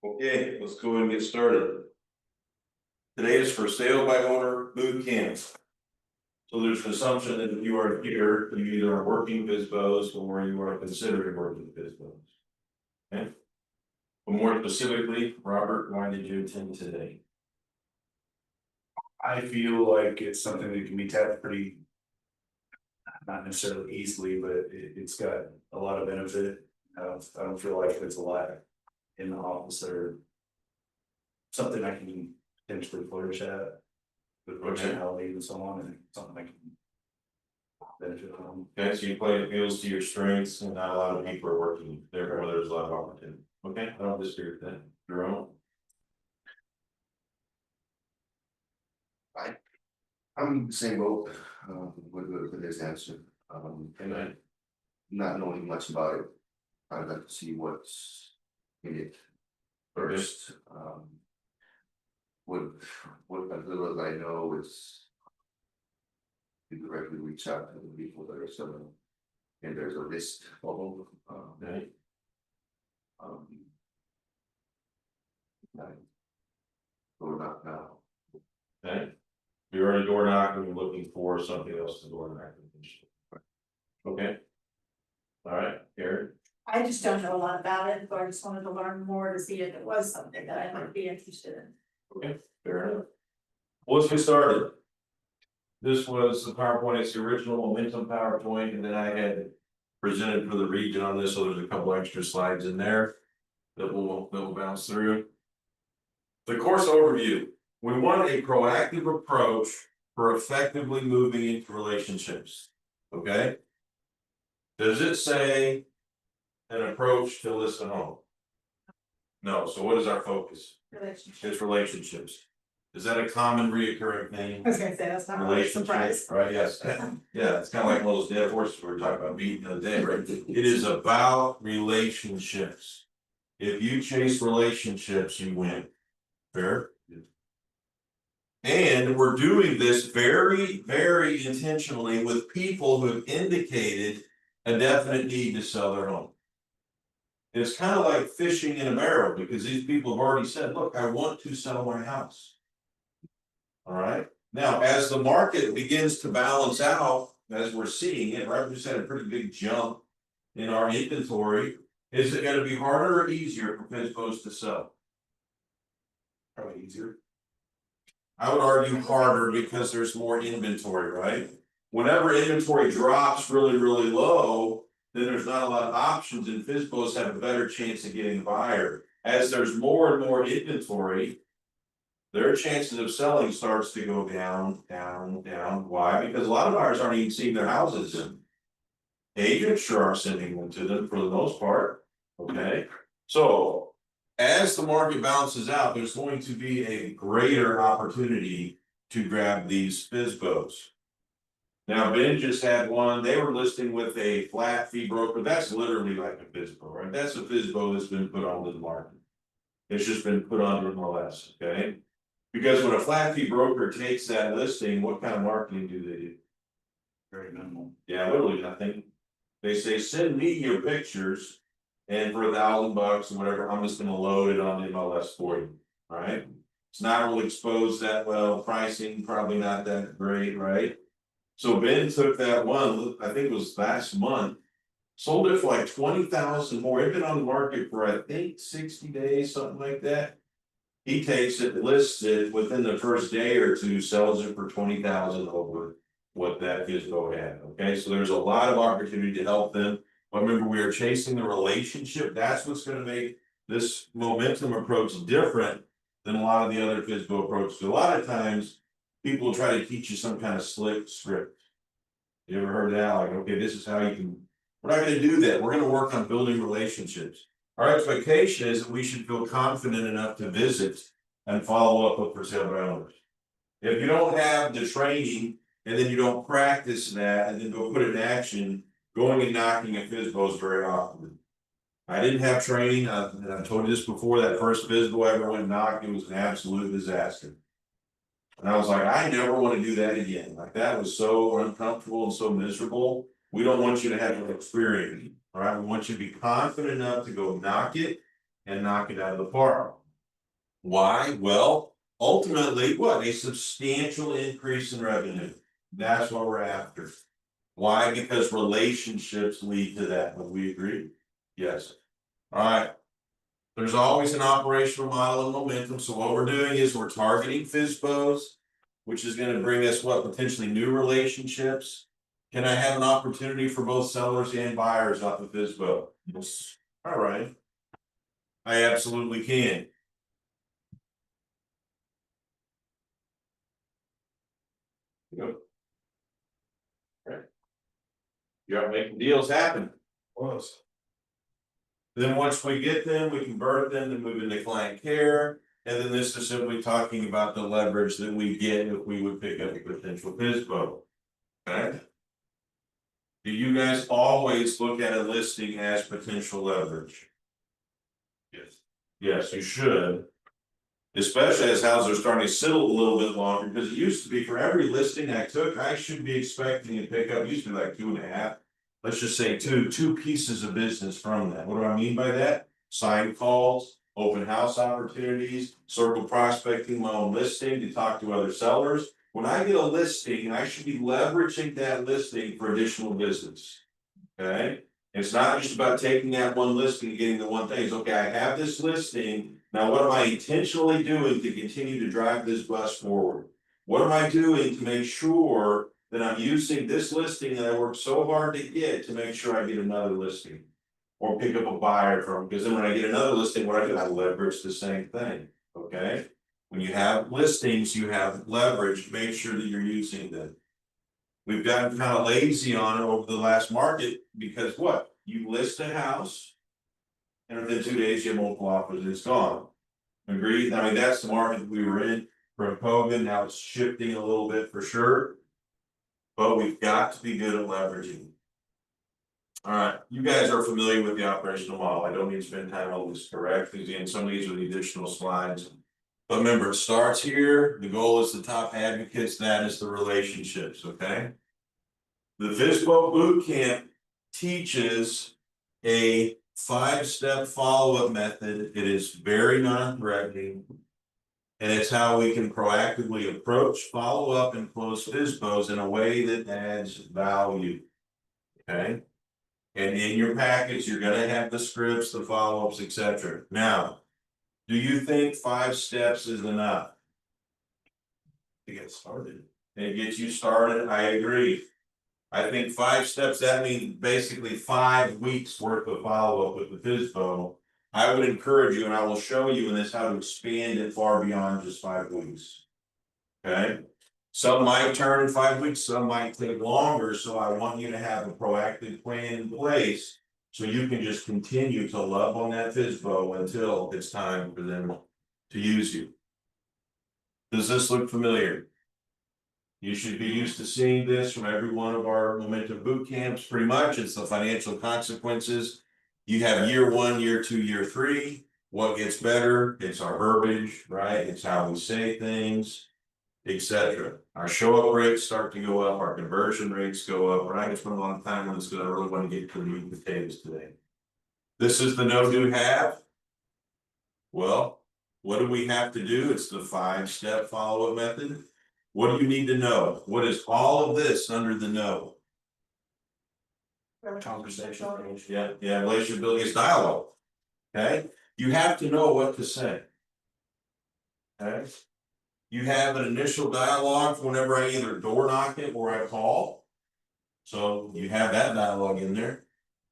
Okay, let's go ahead and get started. Today is for sale by owner boot camp. So there's an assumption that if you are here, you either are working FSBOs or you are considering working FSBOs. Okay. But more specifically, Robert, why did you attend today? I feel like it's something that can be tapped pretty, not necessarily easily, but it's got a lot of benefit. I don't feel like it's a lot in the office or something I can potentially flourish at with personality and so on, and something I can benefit from. Okay, so you play appeals to your strengths, and not a lot of people are working there where there's a lot of opportunity. Okay, I don't disagree with that. Jerome? I'm the same boat with this answer. And I, Not knowing much about it, I'd like to see what's in it first. What as little as I know is you directly reach out to the people that are selling, and there's a list of them. okay, Or not now. okay. You're already door knocking, you're looking for something else to door knock. Okay. All right, Karen. I just don't know a lot about it, but I just wanted to learn more to see if it was something that I might be interested in. Okay, fair enough. Well, let's get started. This was the PowerPoint, it's the original Momentum PowerPoint, and then I had presented for the region on this, so there's a couple extra slides in there that will bounce through. The course overview. We want a proactive approach for effectively moving into relationships. Okay. Does it say an approach to list and home? No, so what is our focus? Relationship. It's relationships. Is that a common reoccurring thing? I was gonna say, that's not really a surprise. Relationships, right? Yes. Yeah, it's kind of like one of those dead horses we were talking about beating the other day, right? It is about relationships. If you chase relationships, you win. Fair? And we're doing this very, very intentionally with people who have indicated a definite need to sell their home. It's kind of like fishing in a barrel, because these people have already said, look, I want to sell my house. All right. Now, as the market begins to balance out, as we're seeing it, right, we just had a pretty big jump in our inventory. Is it going to be harder or easier for FSBOs to sell? Probably easier. I would argue harder, because there's more inventory, right? Whenever inventory drops really, really low, then there's not a lot of options, and FSBOs have a better chance of getting a buyer. As there's more and more inventory, their chances of selling starts to go down, down, down. Why? Because a lot of buyers aren't even seeing their houses. Agents sure are sending them to them for the most part. Okay, so as the market balances out, there's going to be a greater opportunity to grab these FSBOs. Now, Ben just had one. They were listing with a flat fee broker. That's literally like a FSBO, right? That's a FSBO that's been put onto the market. It's just been put on MLS, okay? Because when a flat fee broker takes that listing, what kind of marketing do they do? Very minimal. Yeah, literally nothing. They say, send me your pictures, and for $1,000 or whatever, I'm just gonna load it on the MLS for you, right? It's not really exposed that well, pricing probably not that great, right? So Ben took that one, I think it was last month, sold it for like 20,000 more. It'd been on the market for I think 60 days, something like that. He takes it, lists it within the first day or two, sells it for 20,000 over what that FSBO had. Okay, so there's a lot of opportunity to help them. But remember, we are chasing the relationship. That's what's going to make this momentum approach different than a lot of the other FSBO approaches. A lot of times people try to teach you some kind of slick script. You ever heard that? Like, okay, this is how you can. We're not going to do that. We're going to work on building relationships. Our expectation is that we should feel confident enough to visit and follow up with for sale by owners. If you don't have the training, and then you don't practice that, and then go put it in action, going and knocking at FSBOs is very awkward. I didn't have training. I've told you this before. That first FSBO I ever went and knocked, it was an absolute disaster. And I was like, I never want to do that again. Like, that was so uncomfortable and so miserable. We don't want you to have an experience. All right, we want you to be confident enough to go knock it and knock it out of the park. Why? Well, ultimately, what? A substantial increase in revenue. That's what we're after. Why? Because relationships lead to that. Would we agree? Yes. All right. There's always an operational model and momentum. So what we're doing is we're targeting FSBOs, which is going to bring us what? Potentially new relationships. Can I have an opportunity for both sellers and buyers off of FSBO? Yes. All right. I absolutely can. Yep. Okay. You're making deals happen. Was. Then once we get them, we convert them to move into client care. And then this is simply talking about the leverage that we get if we would pick up a potential FSBO. Okay. Do you guys always look at a listing as potential leverage? Yes. Yes, you should. Especially as houses are starting to settle a little bit longer, because it used to be for every listing I took, I should be expecting to pick up, used to be like 2.5. Let's just say two pieces of business from that. What do I mean by that? Side calls, open house opportunities, circle prospecting my own listing to talk to other sellers. When I get a listing, I should be leveraging that listing for additional business. Okay, it's not just about taking that one listing and getting the one thing. It's okay, I have this listing. Now, what am I intentionally doing to continue to drive this bus forward? What am I doing to make sure that I'm using this listing that I worked so hard to get to make sure I get another listing? Or pick up a buyer from, because then when I get another listing, what I do, I leverage the same thing, okay? When you have listings, you have leverage, make sure that you're using them. We've gotten kind of lazy on it over the last market, because what? You list a house. And within 2 days, you have multiple offers, it's gone. Agreed? I mean, that's the market we were in from COVID, now it's shifting a little bit for sure. But we've got to be good at leveraging. All right, you guys are familiar with the operational model. I don't need to spend time on this, correct? Again, some of these are the additional slides. But remember, it starts here. The goal is the top advocates, that is the relationships, okay? The FSBO Boot Camp teaches a 5-step follow-up method. It is very non-threatening. And it's how we can proactively approach, follow up, and close FSBOs in a way that adds value. Okay. And in your package, you're going to have the scripts, the follow-ups, etc. Now, do you think 5 steps is enough To get started. and get you started? I agree. I think 5 steps, that means basically 5 weeks worth of follow-up with the FSBO. I would encourage you, and I will show you in this how to expand it far beyond just 5 weeks. Okay, some might turn in 5 weeks, some might take longer, so I want you to have a proactive plan in place. So you can just continue to love on that FSBO until it's time for them to use you. Does this look familiar? You should be used to seeing this from every one of our Momentum boot camps, pretty much. It's the financial consequences. You have year 1, year 2, year 3. What gets better? It's our verbiage, right? It's how we say things, etc. Our show up rates start to go up, our conversion rates go up. Right? It's been a long time on this because I really want to get to the meat and potatoes today. This is the no do have. Well, what do we have to do? It's the 5-step follow-up method. What do you need to know? What is all of this under the no? Conversation. Yeah, relationship building is dialogue. Okay, you have to know what to say. Okay, you have an initial dialogue whenever I either door knock it or I call. So you have that dialogue in there.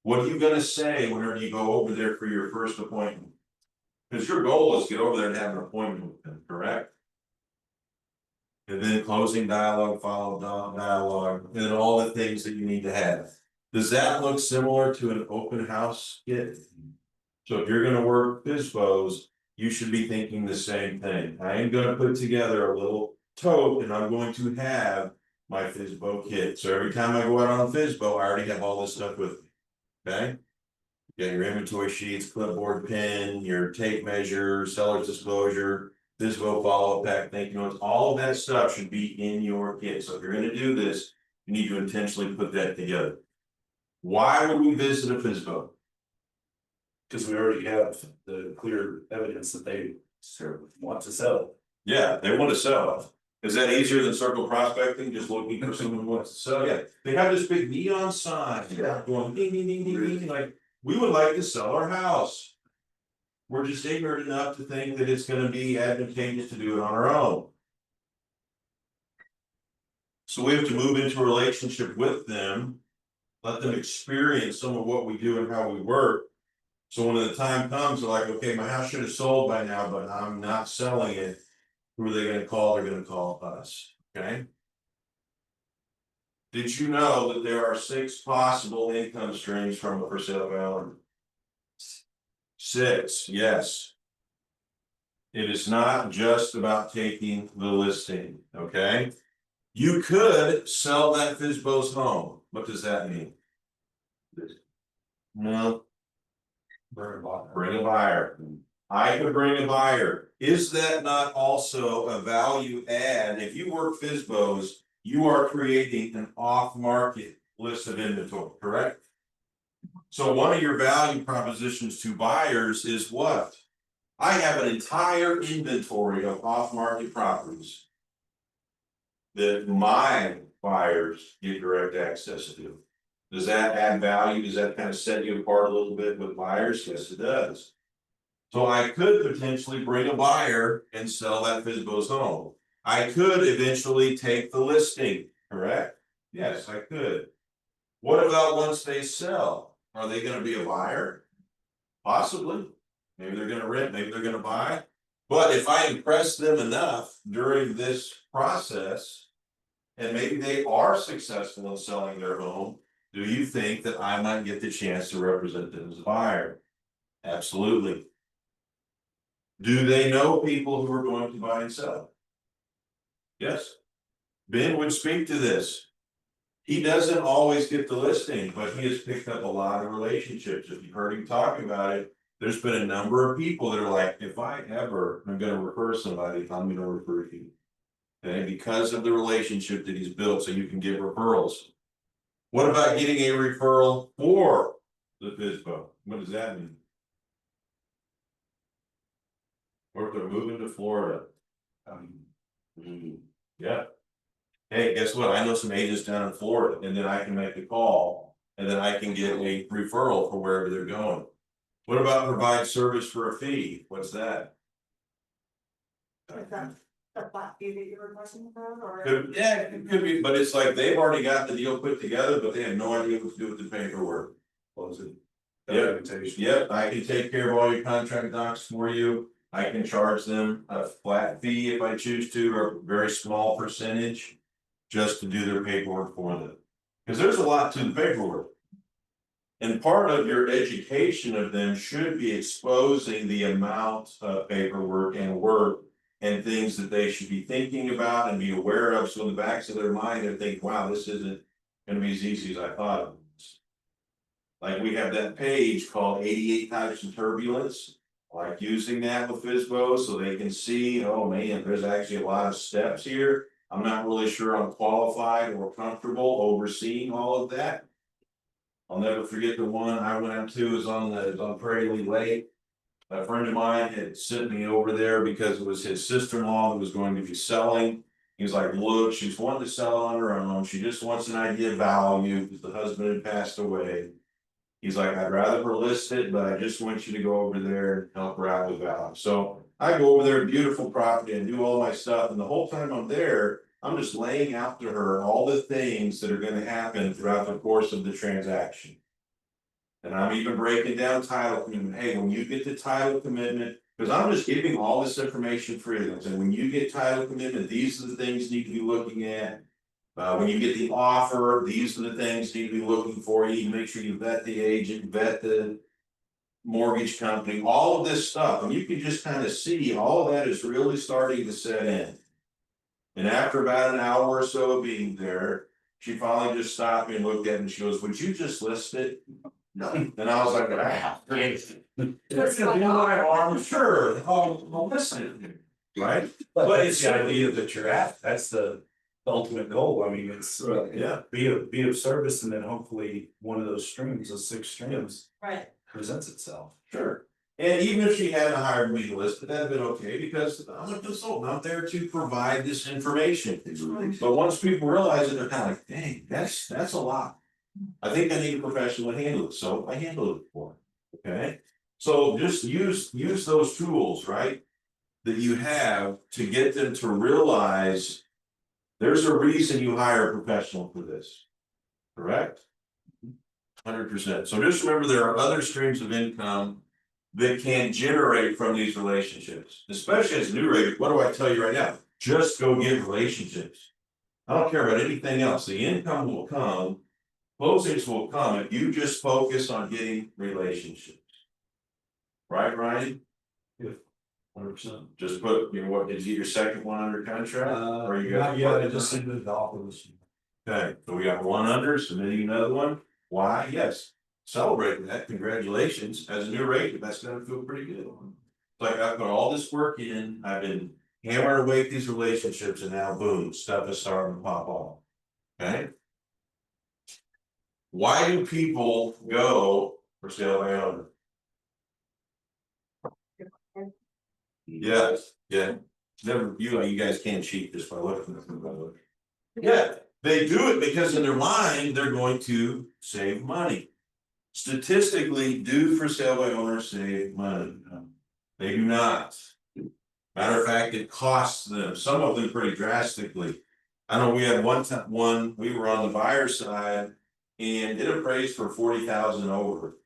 What are you gonna say whenever you go over there for your first appointment? Because your goal is to get over there and have an appointment with them, correct? And then closing dialogue, follow dialogue, and then all the things that you need to have. Does that look similar to an open house kit? So if you're gonna work FSBOs, you should be thinking the same thing. I am gonna put together a little tote and I'm going to have my FSBO kit. So every time I go out on a FSBO, I already have all this stuff with me, okay? You got your inventory sheets, clipboard, pen, your tape measure, seller's disclosure, FSBO follow-up pack, thank you notes, all of that stuff should be in your kit. So if you're gonna do this, you need to intentionally put that together. Why would we visit a FSBO? Cause we already have the clear evidence that they want to sell. Yeah, they want to sell. Is that easier than circle prospecting, just looking for someone who wants to sell? Yeah, they have this big neon sign going ding, ding, ding, ding, ding, like, we would like to sell our house. We're just ignorant enough to think that it's gonna be advantageous to do it on our own. So we have to move into a relationship with them, let them experience some of what we do and how we work. So when the time comes, they're like, okay, my house should have sold by now, but I'm not selling it. Who are they gonna call? They're gonna call us, okay? Did you know that there are 6 possible income streams from a for sale value? 6, yes. It is not just about taking the listing, okay? You could sell that FSBO's home. What does that mean? No. Bring a buyer. I could bring a buyer. Is that not also a value add? If you work FSBOs, you are creating an off-market list of inventory, correct? So one of your value propositions to buyers is what? I have an entire inventory of off-market properties that my buyers get direct access to. Does that add value? Does that kind of set you apart a little bit with buyers? Yes, it does. So I could potentially bring a buyer and sell that FSBO's home. I could eventually take the listing, correct? Yes, I could. What about once they sell? Are they gonna be a buyer? Possibly. Maybe they're gonna rent, maybe they're gonna buy. But if I impress them enough during this process, and maybe they are successful in selling their home, do you think that I might get the chance to represent them as a buyer? Absolutely. Do they know people who are going to buy and sell? Yes. Ben would speak to this. He doesn't always get the listing, but he has picked up a lot of relationships. If you've heard him talk about it, there's been a number of people that are like, if I ever am gonna refer somebody, I'm gonna refer you. Okay, because of the relationship that he's built, so you can get referrals. What about getting a referral for the FSBO? What does that mean? Or if they're moving to Florida? Yeah. Hey, guess what? I know some agents down in Florida, and then I can make a call, and then I can get a referral for wherever they're going. What about provide service for a fee? What's that? Is that the flat fee that you were talking about, or? Yeah, it could be, but it's like they've already got the deal put together, but they have no idea what to do with the paperwork. Close it. Yep, I can take care of all your contract docs for you. I can charge them a flat fee if I choose to, or a very small percentage. Just to do their paperwork for them. Because there's a lot to the paperwork. And part of your education of them should be exposing the amount of paperwork and work and things that they should be thinking about and be aware of. So in the backs of their mind, they think, wow, this isn't gonna be as easy as I thought it was. Like we have that page called 88 types of turbulence. I like using that with FSBO so they can see, oh man, there's actually a lot of steps here. I'm not really sure I'm qualified or comfortable overseeing all of that. I'll never forget the one I went out to is on Prairie Lee Lake. A friend of mine had sent me over there because it was his sister-in-law who was going to be selling. He was like, look, she's wanting to sell on her own. She just wants an idea of value because the husband had passed away. He's like, I'd rather her list it, but I just want you to go over there and help her out with value. So I go over there, beautiful property, and do all my stuff. And the whole time I'm there, I'm just laying out to her all the things that are going to happen throughout the course of the transaction. And I'm even breaking down title commitment. Hey, when you get the title commitment, because I'm just giving all this information freely. And when you get title commitment, these are the things you need to be looking at. When you get the offer, these are the things you need to be looking for. You need to make sure you vet the agent, vet the mortgage company, all of this stuff. And you can just kind of see all of that is really starting to set in. And after about an hour or so of being there, she finally just stopped me and looked at it and she goes, would you just list it? No. And I was like, sure, I'll listen. Right? But it's the idea that you're at, that's the ultimate goal. I mean, it's Yeah. be of service, and then hopefully one of those streams, those 6 streams. Right. presents itself. Sure. And even if she hadn't hired me to list, that'd have been okay, because I'm a consultant, I'm there to provide this information. But once people realize it, they're kind of like, dang, that's a lot. I think I need a professional to handle it, so I handle it for them, okay? So just use those tools, right? That you have to get them to realize there's a reason you hire a professional for this, correct? 100%. So just remember, there are other streams of income that can generate from these relationships, especially as a new rate. What do I tell you right now? Just go get relationships. I don't care about anything else. The income will come, closings will come if you just focus on getting relationships. Right, Ryan? 100%. Just put, what, did you get your second one under contract? Or you got? Not yet, I just submitted the offer this year. Okay, so we got one under, submitting another one. Why? Yes, celebrating that, congratulations, as a new rate, that's gonna feel pretty good. Like, I've put all this work in, I've been hammering away at these relationships, and now boom, stuff is starting to pop off. Okay? Why do people go for sale by owner? Yes, yeah, never, you guys can't cheat just by looking at them, by the way. Yeah, they do it because in their mind, they're going to save money. Statistically, do for sale by owner save money? They do not. Matter of fact, it costs them, some of them pretty drastically. I know we had one, we were on the buyer side and it appraised for 40,000 over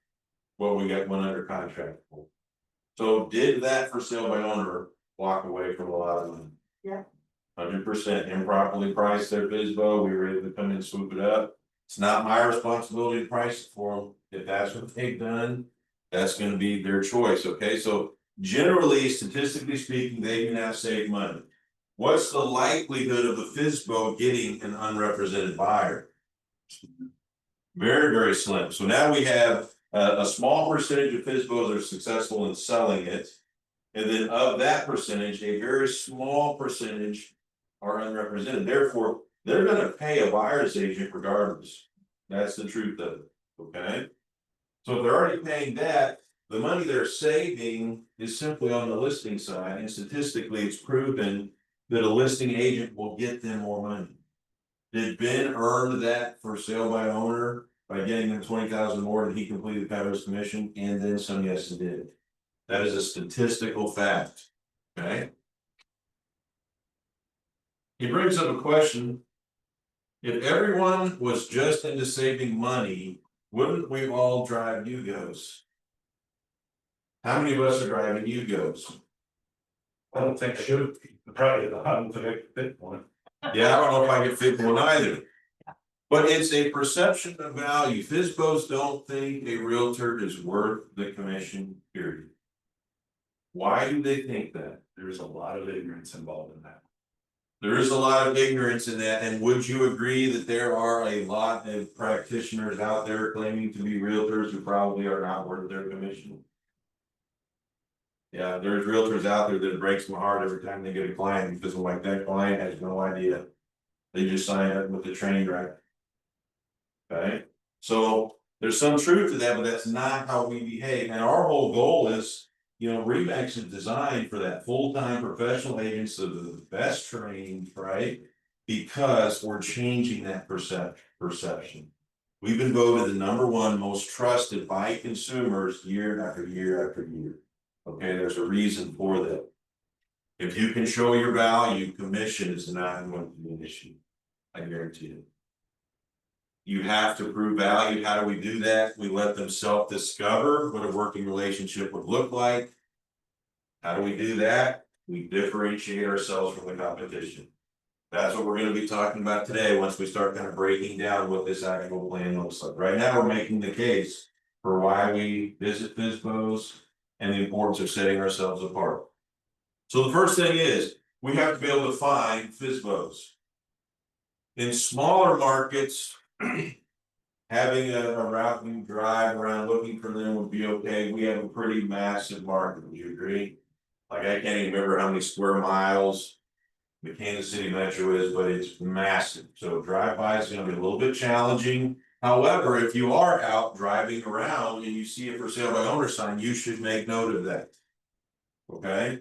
what we got one under contract for. So did that for sale by owner walk away from a lot of money? Yeah. 100% improperly priced their FSBO, we were able to come in and swoop it up. It's not my responsibility to price it for them. If that's what they've done, that's gonna be their choice, okay? So generally, statistically speaking, they can now save money. What's the likelihood of a FSBO getting an unrepresented buyer? Very, very slim. So now we have a small percentage of FSBOs are successful in selling it. And then of that percentage, a very small percentage are unrepresented. Therefore, they're gonna pay a buyer's agent regardless. That's the truth of it, okay? So if they're already paying that, the money they're saving is simply on the listing side, and statistically, it's proven that a listing agent will get them more money. Did Ben earn that for sale by owner by getting them 20,000 more than he completed Pavos commission? And then some, yes, he did. That is a statistical fact, okay? He brings up a question. If everyone was just into saving money, wouldn't we all drive Yugos? How many of us are driving Yugos? I don't think I should, probably, I don't think I could fit one. Yeah, I don't know if I can fit one either. But it's a perception of value. FSBOs don't think a realtor is worth the commission, period. Why do they think that? There's a lot of ignorance involved in that. There is a lot of ignorance in that, and would you agree that there are a lot of practitioners out there claiming to be realtors who probably are not worth their commission? Yeah, there's realtors out there that it breaks my heart every time they get a client, because I'm like, that client has no idea. They just sign up with the train wreck. Okay, so there's some truth to that, but that's not how we behave, and our whole goal is, Remax is designed for that full-time professional agents that are the best trained, right? Because we're changing that perception. We've been voted the #1 most trusted by consumers year after year after year. Okay, there's a reason for that. If you can show your value, commission is not going to be an issue. I guarantee it. You have to prove value. How do we do that? We let them self-discover what a working relationship would look like. How do we do that? We differentiate ourselves from the competition. That's what we're going to be talking about today once we start kind of breaking down what this actual plan looks like. Right now, we're making the case for why we visit FSBOs and the importance of setting ourselves apart. So the first thing is, we have to be able to find FSBOs. In smaller markets, having a route you drive around looking for them would be okay. We have a pretty massive market, would you agree? Like, I can't even remember how many square miles the Kansas City Metro is, but it's massive. So drive-by is gonna be a little bit challenging. However, if you are out driving around and you see a for sale by owner sign, you should make note of that. Okay?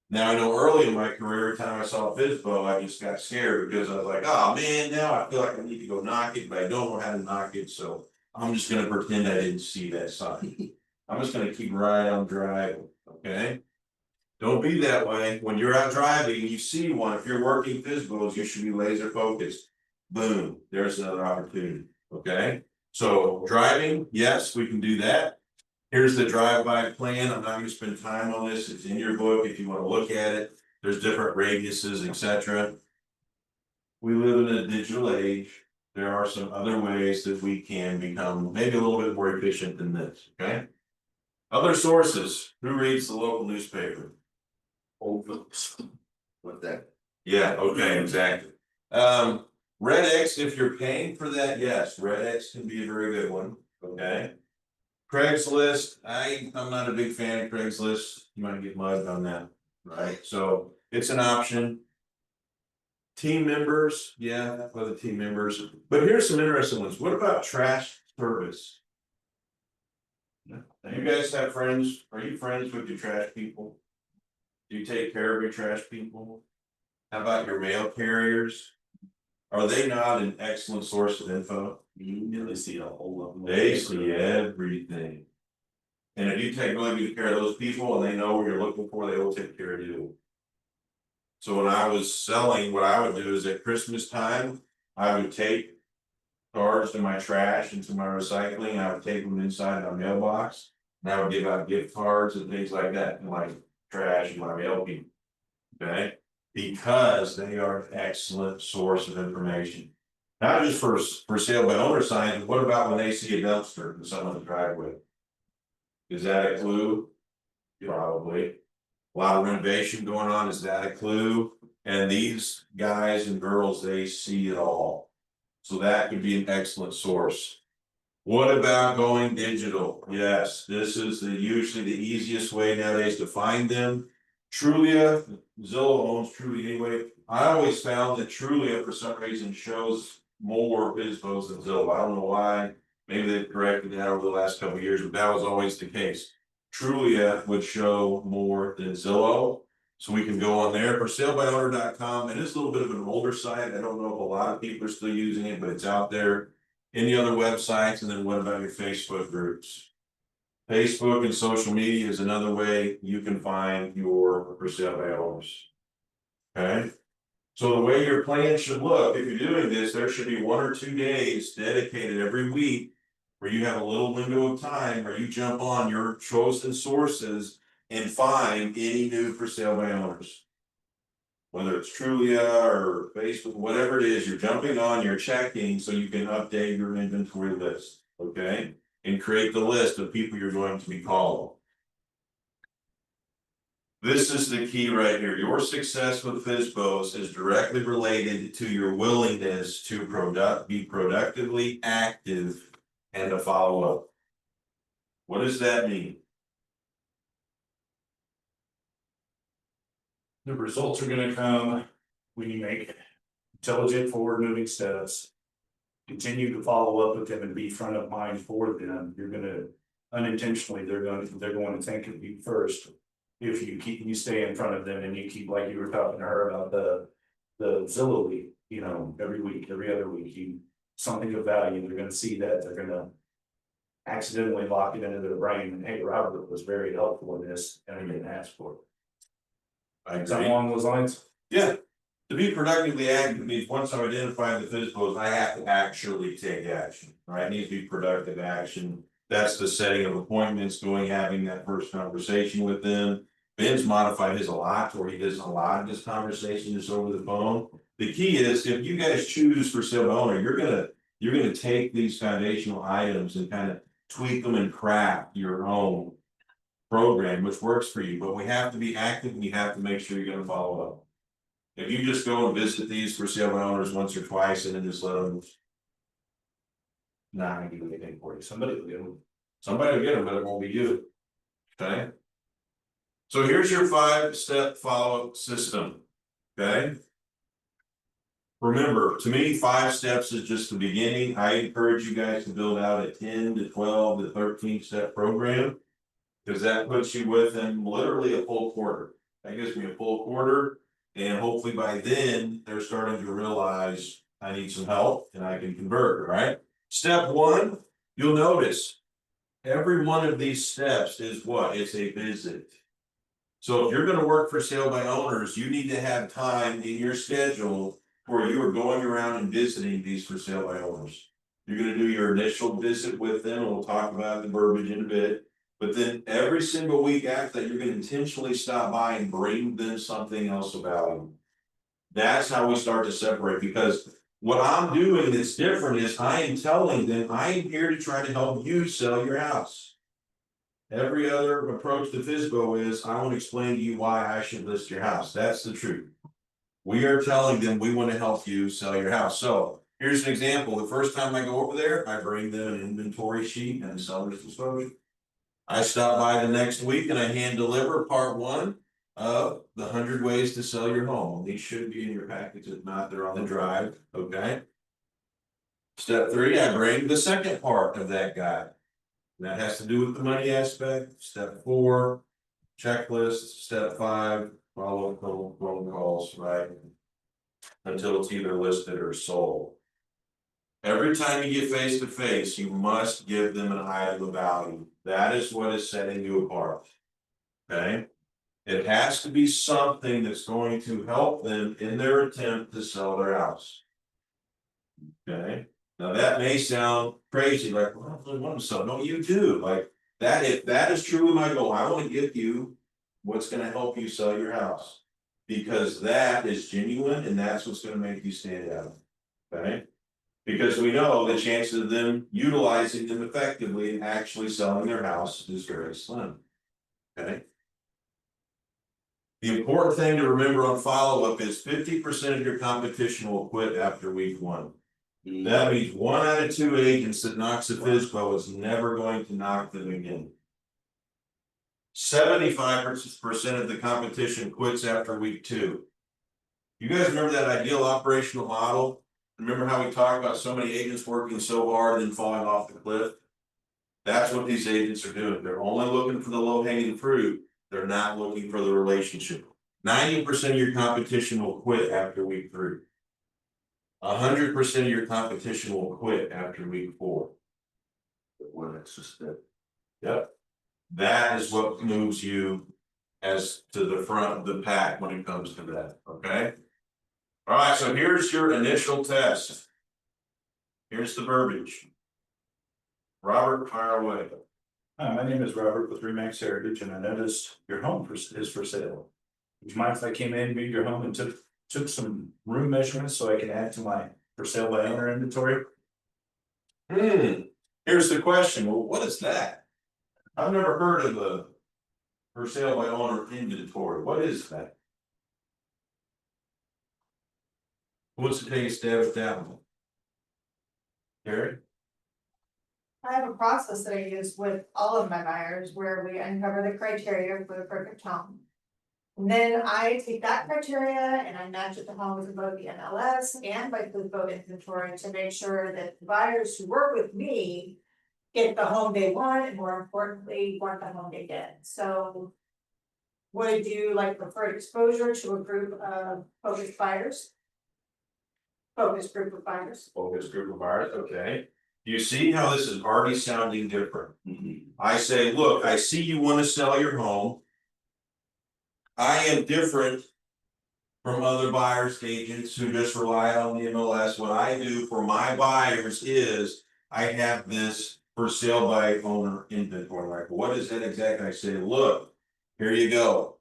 Now, I know early in my career, every time I saw a FSBO, I just got scared because I was like, oh man, now I feel like I need to go knock it, but I don't know how to knock it, so I'm just gonna pretend I didn't see that sign. I'm just gonna keep right on driving, okay? Don't be that way. When you're out driving, you see one, if you're working FSBOs, you should be laser focused. Boom, there's another opportunity, okay? So driving, yes, we can do that. Here's the drive-by plan. I'm not gonna spend time on this. It's in your book if you wanna look at it. There's different radiuses, etc. We live in a digital age. There are some other ways that we can become maybe a little bit more efficient than this, okay? Other sources. Who reads the local newspaper? Old folks. What that? Yeah, okay, exactly. Red X, if you're paying for that, yes, Red X can be a very good one, okay? Craigslist, I'm not a big fan of Craigslist, you might get mugged on that, right? So it's an option. Team members, yeah, other team members, but here's some interesting ones. What about trash service? Do you guys have friends? Are you friends with your trash people? Do you take care of your trash people? How about your mail carriers? Are they not an excellent source of info? Yeah, they see a whole lot. They see everything. And if you take really good care of those people and they know what you're looking for, they will take care of you. So when I was selling, what I would do is at Christmas time, I would take cards to my trash and to my recycling, I would take them inside my mailbox. And I would give out gift cards and things like that to my trash and my mail people. Okay, because they are an excellent source of information. Not just for sale by owner signs, but what about when they see a dumpster in someone's driveway? Is that a clue? Probably. A lot of renovation going on, is that a clue? And these guys and girls, they see it all. So that could be an excellent source. What about going digital? Yes, this is usually the easiest way nowadays to find them. Trulia, Zillow owns Trulia anyway. I always found that Trulia for some reason shows more FSBOs than Zillow. I don't know why. Maybe they've corrected that over the last couple of years, but that was always the case. Trulia would show more than Zillow. So we can go on there for salebyowner.com. And it's a little bit of an older site. I don't know if a lot of people are still using it, but it's out there. Any other websites? And then what about your Facebook groups? Facebook and social media is another way you can find your for sale by owners. Okay. So the way your plan should look, if you're doing this, there should be 1 or 2 days dedicated every week where you have a little window of time where you jump on your chosen sources and find any new for sale by owners. Whether it's Trulia or Facebook, whatever it is, you're jumping on, you're checking so you can update your inventory list, okay? And create the list of people you're going to be calling. This is the key right here. Your success with FSBOs is directly related to your willingness to be productively active and to follow up. What does that mean? The results are gonna come when you make intelligent forward moving steps. Continue to follow up with them and be front of mind for them. You're gonna unintentionally, they're going to think of you first. If you stay in front of them and you keep, like you were talking to her about the Zillow week, every week, every other week, something of value, they're gonna see that, they're gonna accidentally lock it into their brain, and hey, Robert was very helpful in this, and I didn't ask for it. Something along those lines? Yeah, to be productively active means once I've identified the FSBOs, I have to actually take action, right? It needs to be productive action. That's the setting of appointments, having that first conversation with them. Ben's modified his a lot, where he does a lot of his conversation just over the phone. The key is if you guys choose for sale by owner, you're gonna take these foundational items and kind of tweak them and craft your own program, which works for you, but we have to be active and you have to make sure you're gonna follow up. If you just go and visit these for sale by owners once or twice and then just let them. Not gonna do anything for you. Somebody will get them. Somebody will get them, but it won't be you. Okay. So here's your 5-step follow-up system. Okay. Remember, to me, 5 steps is just the beginning. I encourage you guys to build out a 10 to 12 to 13 step program. Because that puts you within literally a full quarter. That gives me a full quarter. And hopefully by then, they're starting to realize I need some help and I can convert, right? Step 1, you'll notice every one of these steps is what? It's a visit. So if you're gonna work for sale by owners, you need to have time in your schedule where you are going around and visiting these for sale by owners. You're gonna do your initial visit with them, and we'll talk about the verbiage in a bit. But then every single week after that, you're gonna intentionally stop by and bring them something else of value. That's how we start to separate, because what I'm doing that's different is I am telling them, I am here to try to help you sell your house. Every other approach to FSBO is, I want to explain to you why I should list your house. That's the truth. We are telling them we want to help you sell your house. So here's an example. The first time I go over there, I bring them an inventory sheet and a seller's disclosure. I stop by the next week and I hand deliver part 1 of the 100 ways to sell your home. These should be in your package. If not, they're on the drive. Okay. Step 3, I bring the second part of that guide. That has to do with the money aspect. Step 4, checklist. Step 5, follow-up phone calls, right? Until it's either listed or sold. Every time you get face to face, you must give them an item of value. That is what is setting you apart. Okay? It has to be something that's going to help them in their attempt to sell their house. Okay? Now that may sound crazy, like, well, I don't want to sell. No, you do. Like that, if that is truly my goal, I want to give you what's going to help you sell your house. Because that is genuine and that's what's going to make you stand out. Okay? Because we know the chances of them utilizing them effectively and actually selling their house is very slim. Okay. The important thing to remember on follow-up is 50% of your competition will quit after week 1. That means 1 out of 2 agents that knocks a FSBO is never going to knock them again. 75% of the competition quits after week 2. You guys remember that ideal operational model? Remember how we talked about so many agents working so hard and then falling off the cliff? That's what these agents are doing. They're only looking for the low-hanging fruit. They're not looking for the relationship. 90% of your competition will quit after week 3. 100% of your competition will quit after week 4. One extra step. Yep. That is what moves you as to the front of the pack when it comes to that. Okay. All right. So here's your initial test. Here's the verbiage. Robert, fire away. Hi, my name is Robert with Remax Heritage, and I noticed your home is for sale. Would you mind if I came in, viewed your home, and took some room measurements so I can add to my for sale by owner inventory? Here's the question. Well, what is that? I've never heard of a for sale by owner inventory. What is that? Who wants to take a stab at that one? Gary? I have a process that I use with all of my buyers where we uncover the criteria for the perfect home. And then I take that criteria and I match it to homes in both the MLS and my FSBO inventory to make sure that the buyers who work with me get the home they want, and more importantly, want the home they get. So what I do, like preferred exposure to a group of focused buyers. Focus group of buyers. Focus group of buyers, okay. You see how this is already sounding different? I say, look, I see you want to sell your home. I am different from other buyers agents who just rely on the MLS. What I do for my buyers is I have this for sale by owner inventory. Like, what is that exactly? I say, look, here you go.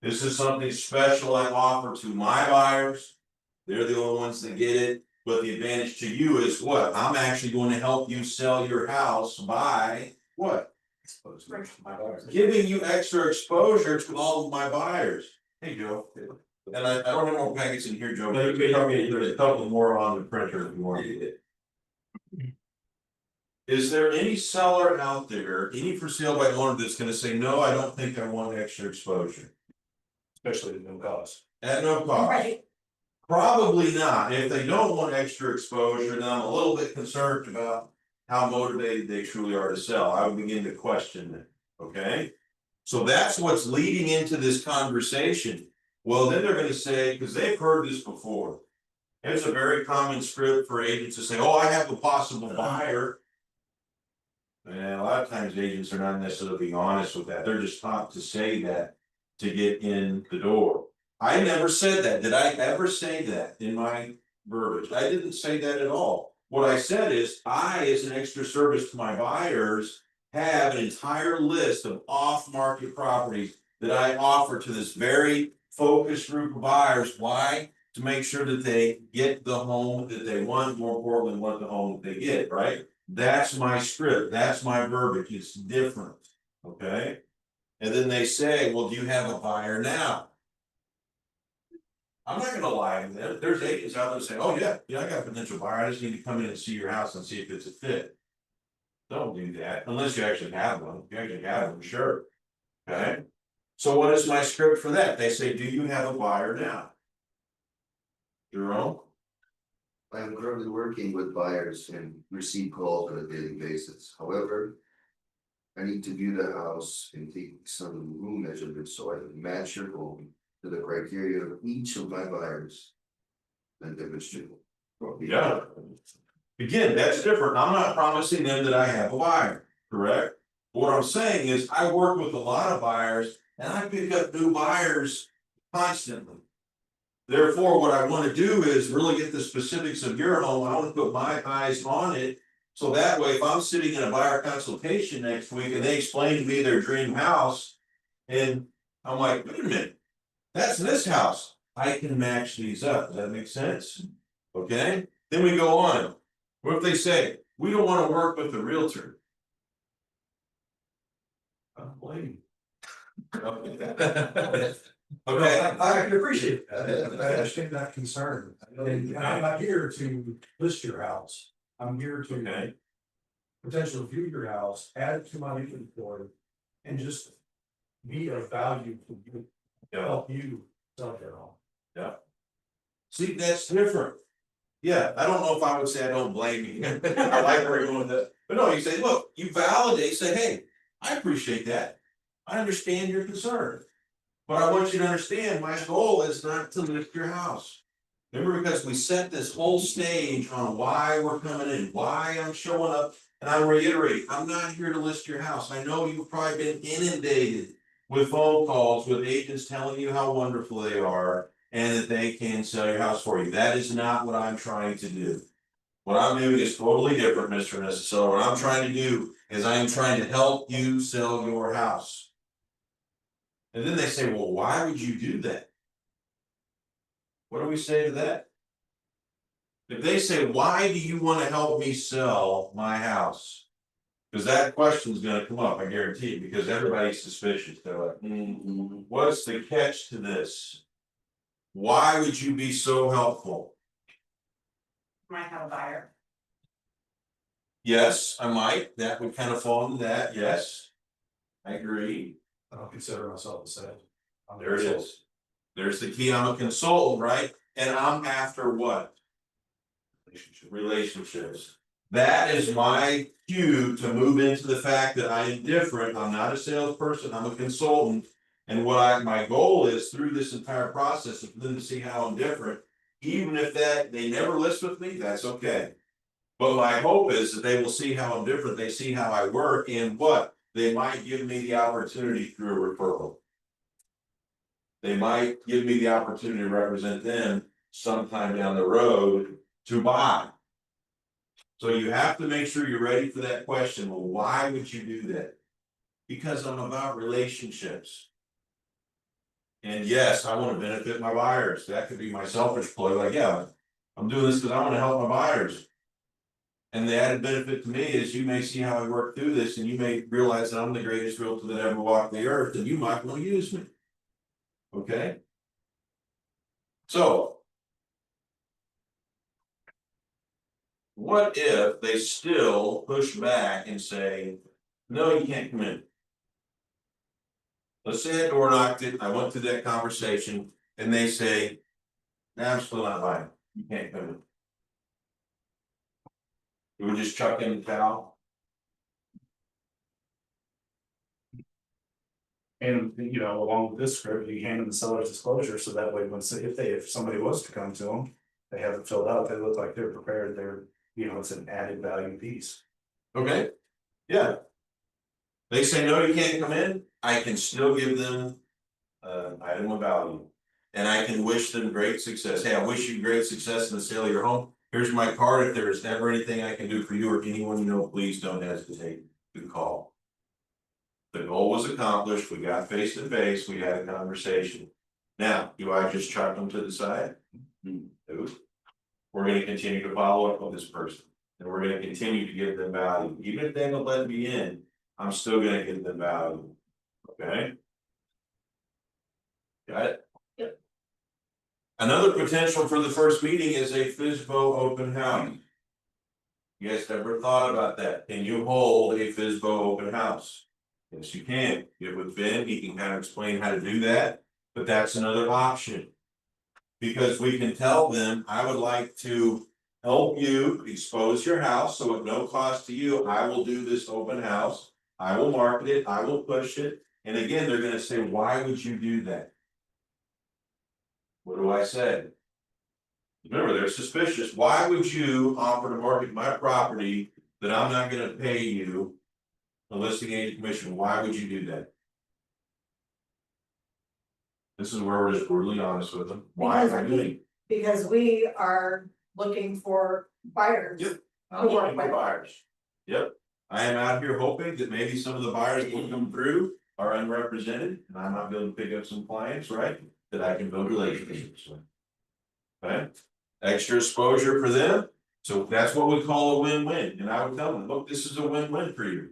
This is something special I offer to my buyers. They're the only ones that get it. But the advantage to you is what? I'm actually going to help you sell your house by what? Giving you extra exposure to all of my buyers. Hey, Joe. And I don't have more packets in here, Joe. There's a couple more on the printer if you want. Is there any seller out there, any for sale by owner that's gonna say, no, I don't think I want extra exposure? Especially at no cost. At no cost. Right. Probably not, if they don't want extra exposure, then I'm a little bit concerned about how motivated they truly are to sell, I would begin to question it, okay? So that's what's leading into this conversation. Well, then they're gonna say, because they've heard this before. It's a very common script for agents to say, oh, I have a possible buyer. And a lot of times agents are not necessarily being honest with that, they're just taught to say that to get in the door. I never said that, did I ever say that in my verbiage? I didn't say that at all. What I said is, I, as an extra service to my buyers, have an entire list of off-market properties that I offer to this very focused group of buyers. Why? To make sure that they get the home that they want, more importantly, what the home that they get, right? That's my script, that's my verbiage, it's different, okay? And then they say, well, do you have a buyer now? I'm not gonna lie to them, there's agents out there saying, oh yeah, I got a potential buyer, I just need to come in and see your house and see if it's a fit. Don't do that, unless you actually have one, if you actually have one, sure. Okay, so what is my script for that? They say, do you have a buyer now? Jerome? I am currently working with buyers and receive calls on a daily basis, however. I need to view the house and take some room measurements so I can match your home to the criteria of each of my buyers. And demonstrate. Yeah. Again, that's different, I'm not promising them that I have a buyer, correct? What I'm saying is, I work with a lot of buyers and I pick up new buyers constantly. Therefore, what I wanna do is really get the specifics of your home, I wanna put my eyes on it. So that way, if I'm sitting in a buyer consultation next week and they explain to me their dream house. And I'm like, wait a minute, that's this house, I can match these up, does that make sense? Okay, then we go on. What if they say, we don't wanna work with the realtor? I don't blame you. Okay, I can appreciate that, I understand that concern, and I'm not here to list your house, I'm here to okay, potentially view your house, add it to my inventory. And just be of value to you, yeah, help you sell your home. see, that's different. Yeah, I don't know if I would say I don't blame you, I like where you're going with that, but no, you say, look, you validate, say, hey, I appreciate that. I understand your concern. But I want you to understand, my goal is not to list your house. Remember, because we set this whole stage on why we're coming in, why I'm showing up, and I reiterate, I'm not here to list your house. I know you've probably been inundated with phone calls with agents telling you how wonderful they are and that they can sell your house for you. That is not what I'm trying to do. What I'm doing is totally different, Mr. and Mrs. So what I'm trying to do is I am trying to help you sell your house. And then they say, well, why would you do that? What do we say to that? If they say, why do you want to help me sell my house? Because that question is going to come up, I guarantee you, because everybody's suspicious. They're like, what's the catch to this? Why would you be so helpful? Might have a buyer. Yes, I might, that would kind of fall into that, yes. I agree. I don't consider myself a sales. I'm a There it consultant. is. There's the key, I'm a consultant, right? And I'm after what? Relationships. That is my cue to move into the fact that I am different, I'm not a salesperson, I'm a consultant. And what my goal is through this entire process is for them to see how I'm different. Even if that they never list with me, that's okay. But my hope is that they will see how I'm different, they see how I work, and what? They might give me the opportunity through a referral. They might give me the opportunity to represent them sometime down the road to buy. So you have to make sure you're ready for that question. Well, why would you do that? Because I'm about relationships. And yes, I want to benefit my buyers. That could be my selfish play, like, yeah, I'm doing this because I want to help my buyers. And the added benefit to me is you may see how I work through this and you may realize that I'm the greatest realtor that ever walked the earth and you might want to use me. Okay? So. What if they still push back and say, no, you can't come in? Let's say I door knocked it, I went through that conversation, and they say, Nah, I'm still not buying, you can't come in. You would just chuck in the towel? And, you know, along with this script, you hand them the seller's disclosure, so that way, if somebody was to come to them. They have it filled out, they look like they're prepared, it's an added value piece. Okay, yeah. They say, no, you can't come in, I can still give them. Item of value. And I can wish them great success, hey, I wish you great success in the sale of your home, here's my card, if there is ever anything I can do for you or anyone you know, please don't hesitate to call. The goal was accomplished, we got face to face, we had a conversation. Now, do I just chuck them to the side? No. We're gonna continue to follow up with this person, and we're gonna continue to give them value, even if they don't let me in, I'm still gonna give them value, okay? Got it? Yep. Another potential for the first meeting is a FSBO open house. You guys ever thought about that? Can you hold a FSBO open house? Yes, you can. Get with Ben, he can kind of explain how to do that, but that's another option. Because we can tell them, I would like to help you expose your house, so at no cost to you, I will do this open house. I will market it, I will push it, and again, they're gonna say, why would you do that? What do I say? Remember, they're suspicious. Why would you offer to market my property that I'm not gonna pay you a listing agent commission? Why would you do that? This is where we're just brutally honest with them. Why am I doing? Because we are looking for buyers. Yep. I'm looking for buyers. Yep. I am out here hoping that maybe some of the buyers that will come through are unrepresented and I might be able to pick up some clients, right? That I can build relationships with. Okay, extra exposure for them, so that's what we call a win-win, and I would tell them, look, this is a win-win for you.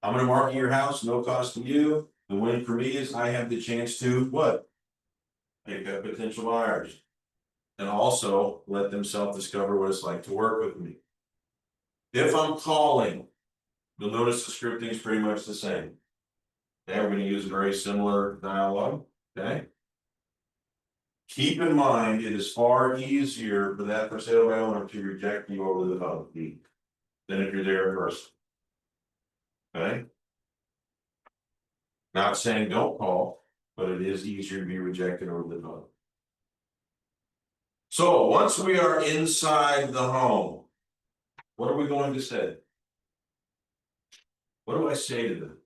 I'm gonna market your house, no cost to you, the win for me is I have the chance to, what? Pick up potential buyers. And also let them self-discover what it's like to work with me. If I'm calling, you'll notice the scripting is pretty much the same. Okay, we're gonna use a very similar dialogue, okay? Keep in mind, it is far easier for that for sale by owner to reject you over the phone than if you're there in person. Okay? Not saying don't call, but it is easier to be rejected over the phone. So once we are inside the home, what are we going to say? What do I say to them?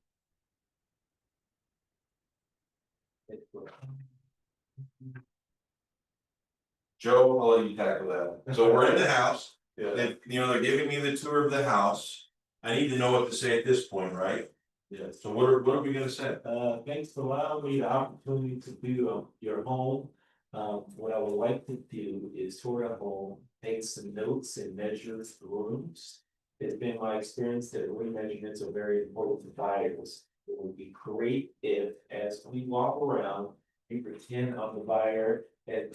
Joe, I'll let you tackle that. So we're in the house. Yeah. They, they're giving me the tour of the house. I need to know what to say at this point, right? Yeah, So what are we gonna say? thanks for allowing me the opportunity to do your home. What I would like to do is tour the home, take some notes and measure the rooms. It's been my experience that room measurements are very important to buyers. It would be great if, as we walk around, you pretend I'm the buyer and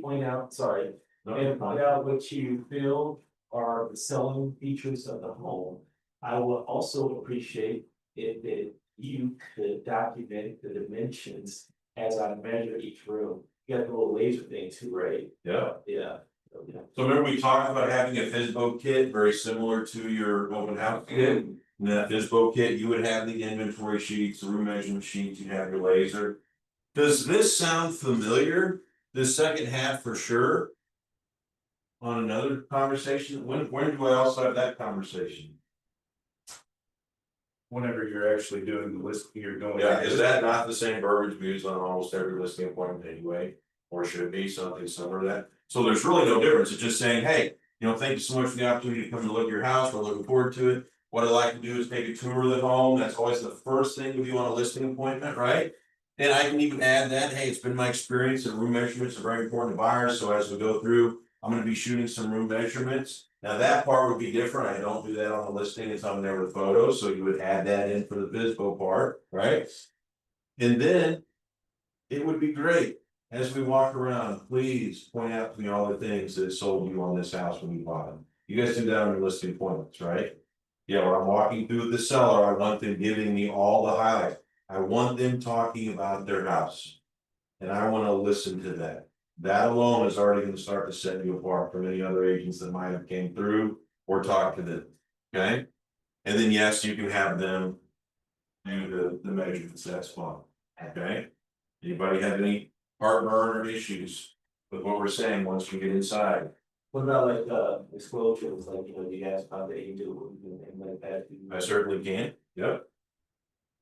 point out, and point out what you feel are the selling features of the home. I will also appreciate if you could document the dimensions as I measure each room. You got the little laser thing too, right? Yeah. Yeah. So remember we talked about having a FSBO kit very similar to your open house kit. In that FSBO kit, you would have the inventory sheets, the room measurement sheets, you have your laser. Does this sound familiar? This second half for sure. On another conversation, when do I also have that conversation? Whenever you're actually doing the list, you're going. Yeah, is that not the same verbiage we use on almost every listing appointment anyway? Or should it be something similar to that? So there's really no difference, it's just saying, hey, thank you so much for the opportunity to come and look at your house, we're looking forward to it. What I'd like to do is take a tour of the home, that's always the first thing we do on a listing appointment, right? And I can even add that, hey, it's been my experience that room measurements are very important to buyers, so as we go through, I'm gonna be shooting some room measurements. Now that part would be different, I don't do that on the listing, it's on there with photos, so you would add that in for the FSBO part, right? And then, it would be great, as we walk around, please point out to me all the things that sold you on this house when you bought it. You guys do that on your listing appointments, right? Yeah, when I'm walking through with the seller, I want them giving me all the highlights. I want them talking about their house. And I wanna listen to that. That alone is already gonna start to set you apart from any other agents that might have came through or talked to them, okay? And then, yes, you can have them do the measurements, that's fine, okay? Anybody have any heartburn or issues with what we're saying once we get inside? What about like disclosures, like, you know, you ask about the age of the room and like that? I certainly can, yep.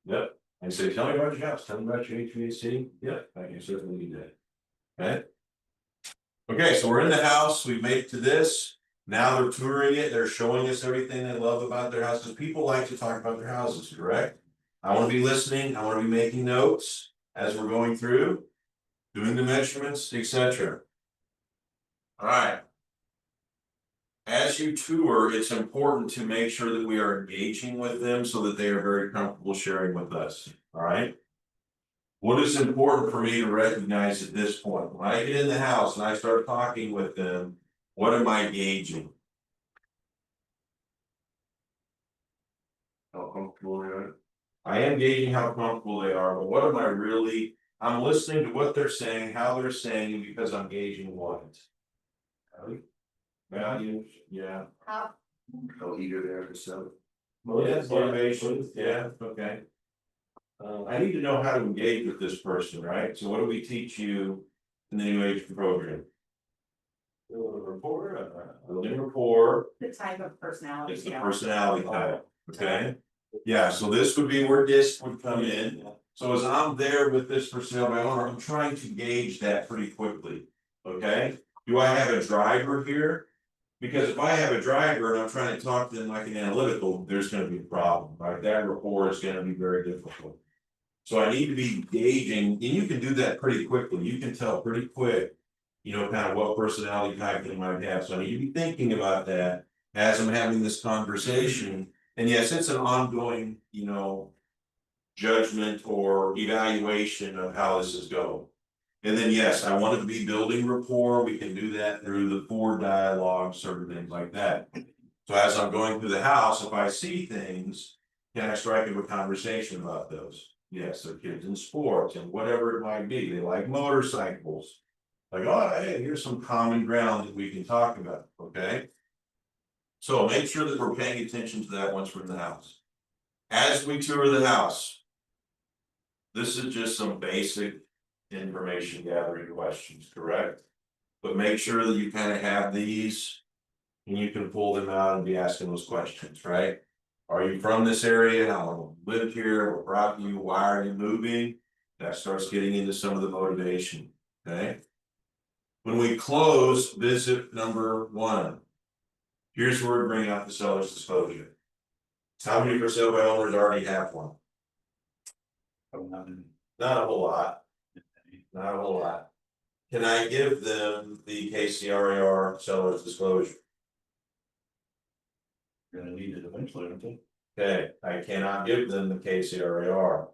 Yep, and say, tell me about your house, tell me about your HVAC, yep, I can certainly do that. Okay? Okay, so we're in the house, we've made it to this, now they're touring it, they're showing us everything they love about their houses, people like to talk about their houses, correct? I wanna be listening, I wanna be making notes as we're going through, doing the measurements, etc. Alright. As you tour, it's important to make sure that we are engaging with them so that they are very comfortable sharing with us, alright? What is important for me to recognize at this point, when I get in the house and I start talking with them, what am I gauging? How comfortable they are? I am gauging how comfortable they are, but what am I really, I'm listening to what they're saying, how they're saying, it because I'm gauging what? Values, yeah. How, How eager they are to sell it. Motivation, yeah, okay. I need to know how to engage with this person, right? So what do we teach you in the new age program? Building rapport, The type of personality. it's the personality type, okay? Yeah, so this would be where this would come in. So as I'm there with this for sale by owner, I'm trying to gauge that pretty quickly, okay? Do I have a driver here? Because if I have a driver and I'm trying to talk to them like an analytical, there's gonna be a problem, right? That rapport is gonna be very difficult. So I need to be gauging, and you can do that pretty quickly, you can tell pretty quick. You know, kind of what personality type they might have, so I need to be thinking about that as I'm having this conversation. And yes, it's an ongoing, you know, judgment or evaluation of how this is going. And then, yes, I want to be building rapport, we can do that through the 4 dialogues, certain things like that. So as I'm going through the house, if I see things, can I strike up a conversation about those? Yes, they're kids in sports and whatever it might be, they like motorcycles. Like, oh, hey, here's some common ground that we can talk about, okay? So make sure that we're paying attention to that once we're in the house. As we tour the house. This is just some basic information gathering questions, correct? But make sure that you kind of have these. And you can pull them out and be asking those questions, right? Are you from this area? How long have you lived here? What brought you? Why are you moving? That starts getting into some of the motivation, okay? When we close visit number 1. Here's where we bring out the seller's disclosure. How many for sale by owners already have one? Not a whole lot. Not a whole lot. Can I give them the KCRAR seller's disclosure? You're gonna need it eventually, aren't you? Okay, I cannot give them the KCRAR.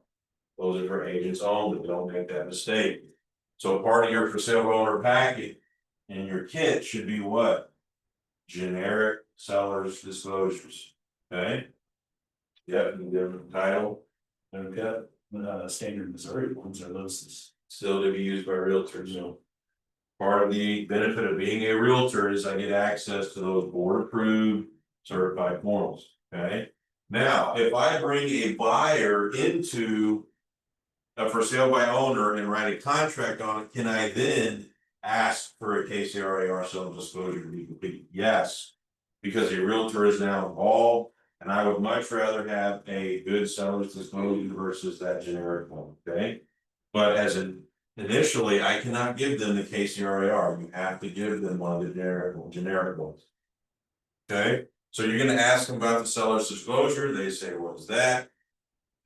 Those are for agents only, don't make that mistake. So part of your for sale by owner packet in your kit should be what? Generic seller's disclosures, okay? Yep, you give them the title. Okay, Standard Missouri ones are those. still to be used by realtors, so. Part of the benefit of being a realtor is I get access to those board approved certified forms, okay? Now, if I bring a buyer into a for sale by owner and write a contract on it, can I then ask for a KCRAR self-disclosure to be complete? Yes, because a realtor is now involved, and I would much rather have a good seller's disclosure versus that generic one, okay? But as an initially, I cannot give them the KCRAR, you have to give them one of the generic ones. Okay, so you're gonna ask them about the seller's disclosure, they say, what's that?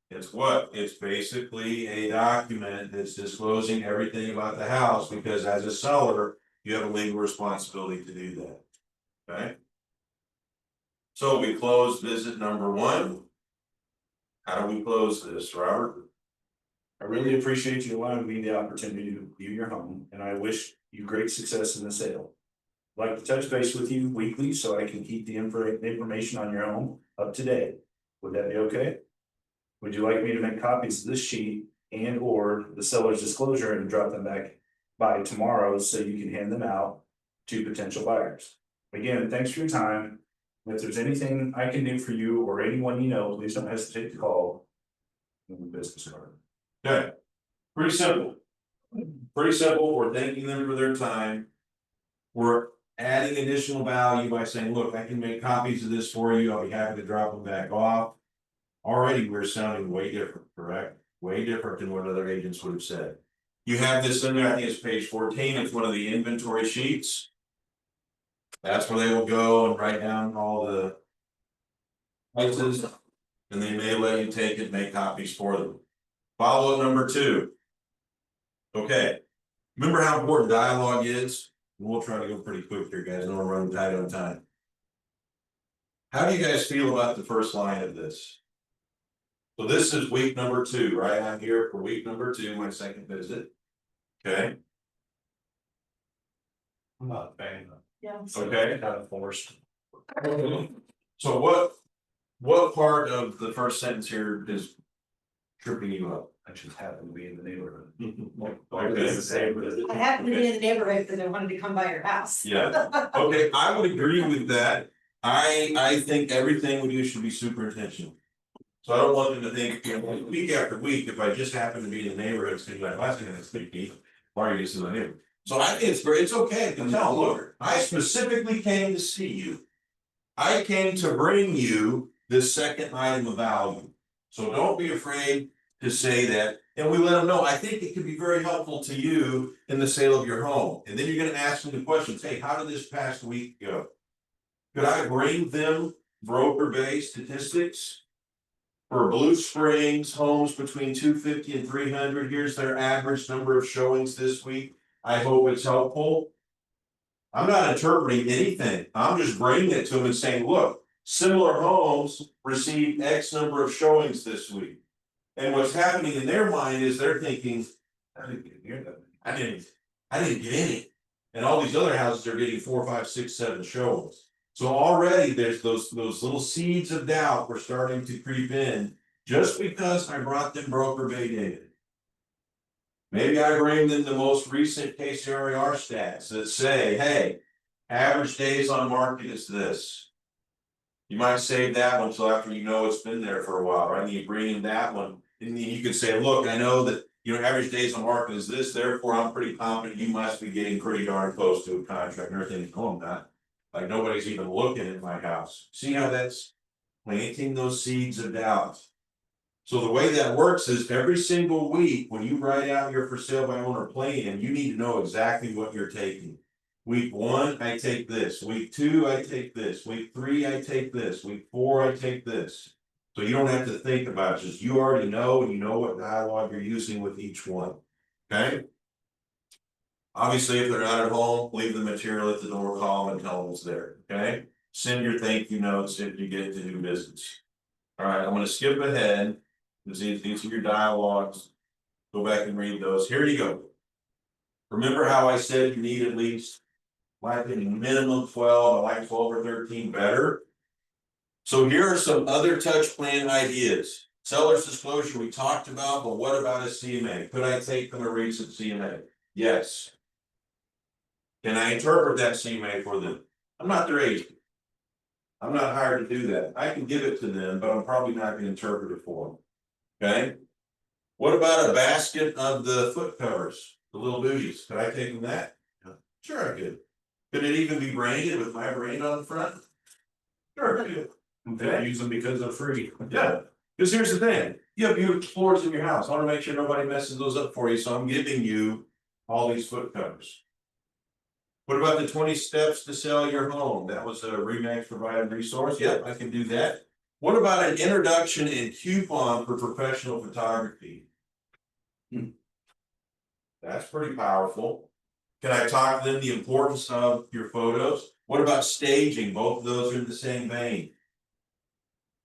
It's what? It's basically a document that's disclosing everything about the house, because as a seller, you have a legal responsibility to do that. Okay? So we close visit number 1. How do we close this, Robert? I really appreciate you allowing me the opportunity to view your home, and I wish you great success in the sale. I'd like to touch base with you weekly so I can keep the information on your home up to date. Would that be okay? Would you like me to make copies of this sheet and or the seller's disclosure and drop them back by tomorrow so you can hand them out to potential buyers. Again, thanks for your time. If there's anything I can do for you or anyone you know, please don't hesitate to call. Business card. Okay, pretty simple. Pretty simple, we're thanking them for their time. We're adding additional value by saying, look, I can make copies of this for you, I'll be happy to drop them back off. Already, we're sounding way different, correct? Way different than what other agents would have said. You have this in there, I think it's page 14, it's one of the inventory sheets. That's where they will go and write down all the prices, and they may let you take it, make copies for them. Follow-up number 2. Okay, remember how important dialogue is? We'll try to go pretty quick here, guys, I know we're running tight on time. How do you guys feel about the first line of this? So this is week number 2, right? I'm here for week number 2, my second visit. Okay, I'm not a fan of. Yeah. okay. Kind of forced. So what part of the first sentence here is tripping you up? I just happen to be in the neighborhood. Okay. I happen to be in the neighborhood because I wanted to come by your house. Yeah, okay, I would agree with that. I think everything we do should be super intentional. So I don't want them to think, you know, week after week, if I just happen to be in the neighborhood, it's gonna be like, last thing that's sticky, why are you just in the neighborhood? So I think it's okay to tell, look, I specifically came to see you. I came to bring you this second item of value. So don't be afraid to say that, and we let them know, I think it could be very helpful to you in the sale of your home. And then you're gonna ask them the questions, hey, how did this past week go? Could I bring them broker-based statistics? For Blue Springs homes between 250 and 300, here's their average number of showings this week. I hope it's helpful. I'm not interpreting anything, I'm just bringing it to them and saying, look, similar homes received X number of showings this week. And what's happening in their mind is they're thinking, I didn't get any. And all these other houses are getting 4, 5, 6, 7 showings. So already there's those little seeds of doubt were starting to creep in just because I brought them broker bay data. Maybe I bring them the most recent KCRAR stats that say, hey, average days on market is this. You might save that one until after you know it's been there for a while, right? And you bring in that one, and then you can say, look, I know that average days on market is this, therefore I'm pretty confident you must be getting pretty darn close to a contract and everything. No, I'm not. Like nobody's even looking at my house. See how that's planting those seeds of doubt. So the way that works is every single week, when you write out your for sale by owner plan, you need to know exactly what you're taking. Week 1, I take this. Week 2, I take this. Week 3, I take this. Week 4, I take this. So you don't have to think about it, just you already know, and you know what dialogue you're using with each one. Okay? Obviously, if they're not at home, leave the material at the door, call them and tell them it's there, okay? Send your thank you notes if you get to do business. All right, I'm gonna skip ahead. These are your dialogues. Go back and read those. Here you go. Remember how I said you need at least, my opinion, minimum 12, I like 12 or 13 better. So here are some other touch plan ideas. Seller's disclosure we talked about, but what about a CMA? Could I take them a recent CMA? Yes. Can I interpret that CMA for them? I'm not their agent. I'm not hired to do that. I can give it to them, but I'm probably not gonna interpret it for them. Okay? What about a basket of the foot covers, the little booties? Could I take them that? Sure I could. Could it even be branded with my brand on the front? Sure I could. Okay, use them because they're free. Yeah, because here's the thing, you have beautiful floors in your house, I wanna make sure nobody messes those up for you, so I'm giving you all these foot covers. What about the 20 steps to sell your home? That was a Remax provided resource, yep, I can do that. What about an introduction and coupon for professional photography? That's pretty powerful. Can I talk to them the importance of your photos? What about staging? Both of those are in the same vein.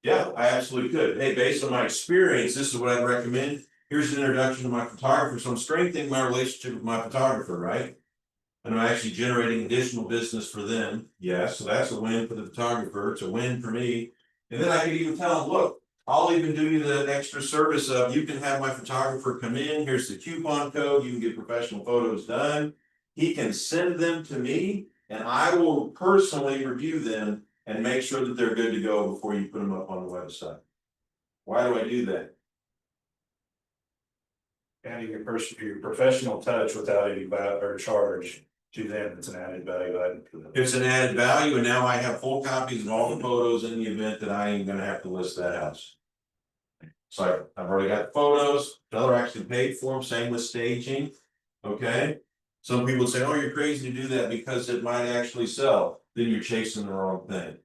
Yeah, I absolutely could. Hey, based on my experience, this is what I'd recommend. Here's an introduction to my photographer. So I'm strengthening my relationship with my photographer, right? And I'm actually generating additional business for them. Yes, so that's a win for the photographer. It's a win for me. And then I could even tell them, look, I'll even do you the extra service of, you can have my photographer come in, here's the coupon code, you can get professional photos done. He can send them to me and I will personally review them and make sure that they're good to go before you put them up on the website. Why do I do that? Adding your professional touch without any or charge to them, it's an added value item for them. It's an added value, and now I have full copies of all the photos in the event that I ain't gonna have to list that house. So I've already got photos, Feller actually paid for them, same with staging, okay? Some people say, oh, you're crazy to do that because it might actually sell, then you're chasing the wrong thing.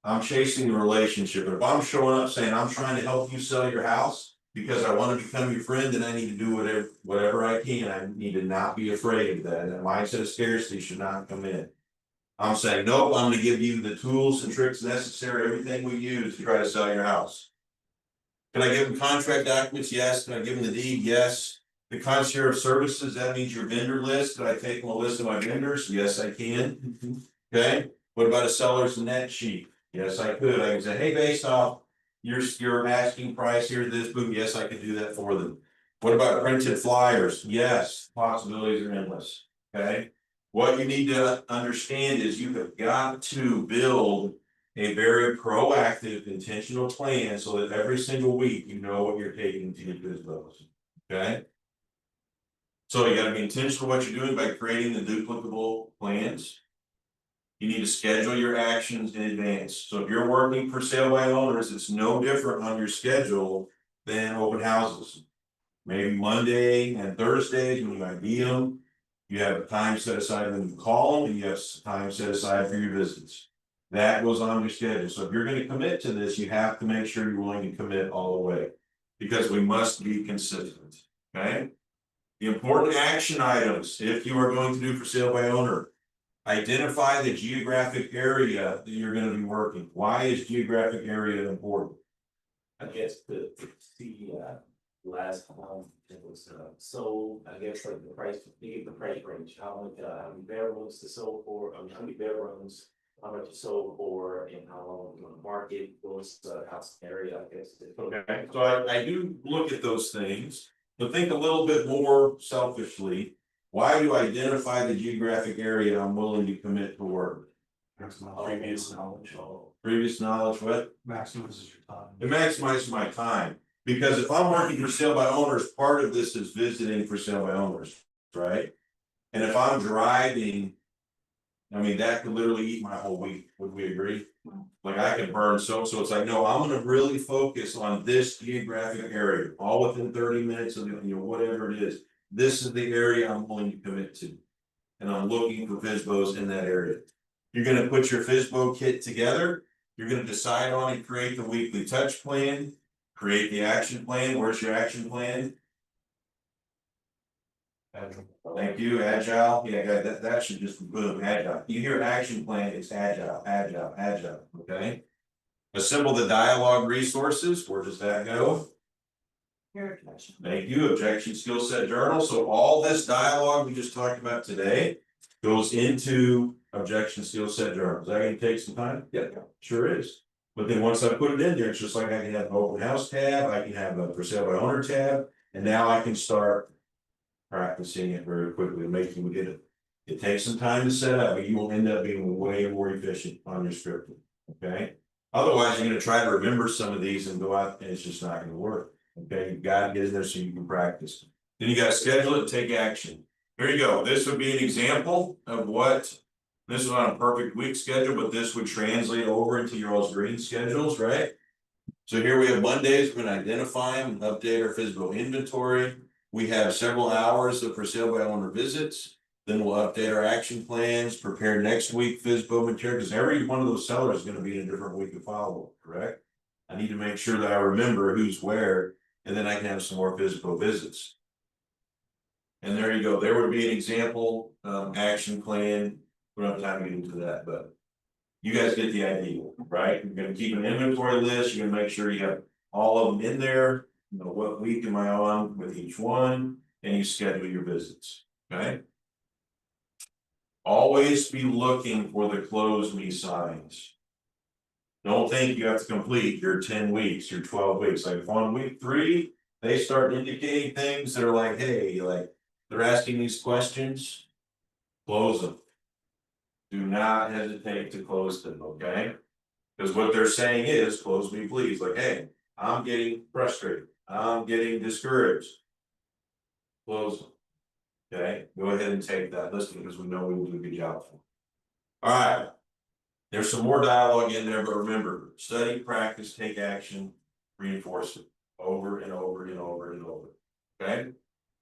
I'm chasing the relationship, if I'm showing up saying, I'm trying to help you sell your house, because I want to become your friend, and I need to do whatever I can, I need to not be afraid of that, that mindset of scarcity should not come in. I'm saying, nope, I'm gonna give you the tools and tricks necessary, everything we use to try to sell your house. Can I give them contract documents? Yes. Can I give them the deed? Yes. The concierge services, that means your vendor list, can I take them a list of my vendors? Yes, I can. Okay, what about a seller's net sheet? Yes, I could, I can say, hey, based off your asking price here, this boom, yes, I can do that for them. What about printed flyers? Yes, possibilities are endless, okay? What you need to understand is you have got to build a very proactive, intentional plan so that every single week you know what you're taking to your FSBOs, okay? So you gotta be intentional what you're doing by creating the duplicable plans. You need to schedule your actions in advance. So if you're working for sale by owners, it's no different on your schedule than open houses. Maybe Monday and Thursdays when you ID them, you have time set aside when you call them, and you have time set aside for your visits. That goes on your schedule. So if you're gonna commit to this, you have to make sure you're willing to commit all the way. Because we must be consistent, okay? The important action items, if you are going to do for sale by owner. Identify the geographic area that you're gonna be working. Why is geographic area important? I guess the last it was sold, I guess like the price, you get the price range, how many bedrooms to sold for, how many bedrooms, how much you sold for, and how long you want to market, what's the house area, I guess. Okay, so I do look at those things, but think a little bit more selfishly. Why do I identify the geographic area I'm willing to commit to work? Previous knowledge. Previous knowledge, what? Maximizes your time. It maximizes my time, because if I'm working for sale by owners, part of this is visiting for sale by owners, right? And if I'm driving, I mean, that could literally eat my whole week, would we agree? Like I could burn so it's like, no, I'm gonna really focus on this geographic area, all within 30 minutes of whatever it is. This is the area I'm willing to commit to. And I'm looking for FSBOs in that area. You're gonna put your FSBO kit together, you're gonna decide on and create the weekly touch plan, create the action plan. Where's your action plan? Thank you, agile. Yeah, that should just be boom, agile. You hear action plan, it's agile, okay? Assemble the dialogue resources. Where does that go? Thank you, objection skill set journal. So all this dialogue we just talked about today goes into objection skill set journal. Is that gonna take some time? Yeah, sure is. But then once I put it in there, it's just like I can have an open house tab, I can have a for sale by owner tab, and now I can start practicing it very quickly, making get it. It takes some time to set up, but you will end up being way more efficient on your scripting, okay? Otherwise, you're gonna try to remember some of these and go out, and it's just not gonna work. Okay, you've got to get in there so you can practice. Then you got to schedule it and take action. There you go. This would be an example of what, this is on a perfect week schedule, but this would translate over into your all's green schedules, right? So here we have Mondays, we're gonna identify them and update our FSBO inventory. We have several hours of for sale by owner visits. Then we'll update our action plans, prepare next week FSBO material, because every one of those sellers is gonna be in a different week of follow-up, correct? I need to make sure that I remember who's where, and then I can have some more FSBO visits. And there you go, there would be an example, action plan. We don't have time to get into that, but you guys get the idea, right? You're gonna keep an inventory list, you're gonna make sure you have all of them in there, you know, what week am I on with each one, and you schedule your visits, okay? Always be looking for the close me signs. Don't think you have to complete your 10 weeks, your 12 weeks, like on week 3, they start indicating things that are like, hey, like, they're asking these questions. Close them. Do not hesitate to close them, okay? Because what they're saying is, close me please, like, hey, I'm getting frustrated, I'm getting discouraged. Close them. Okay, go ahead and take that listing because we know we will do a good job. Alright. There's some more dialogue in there, but remember, study, practice, take action, reinforce it over and over and over and over. Okay?